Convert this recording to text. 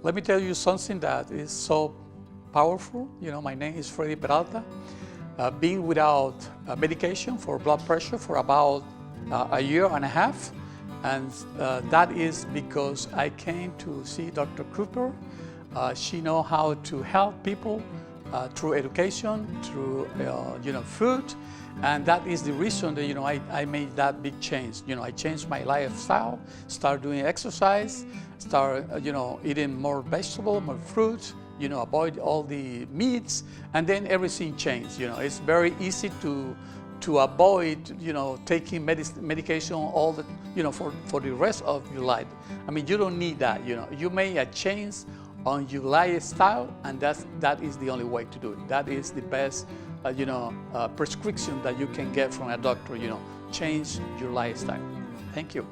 Let me tell you something that is so powerful. You know, my name is Freddy Peralta. Being without medication for blood pressure for about a year and a half, and that is because I came to see Dr. Cooper. She knows how to help people through education, through food, and that is the reason that I made that big change. I changed my lifestyle, start doing exercise, start eating more vegetable, more fruit, avoid all the meats, and then everything changed. It's very easy to avoid taking medication all the for the rest of your life. I mean, you don't need that. You make a change on your lifestyle, and that is the only way to do it. That is the best prescription that you can get from a doctor. Change your lifestyle. Thank you.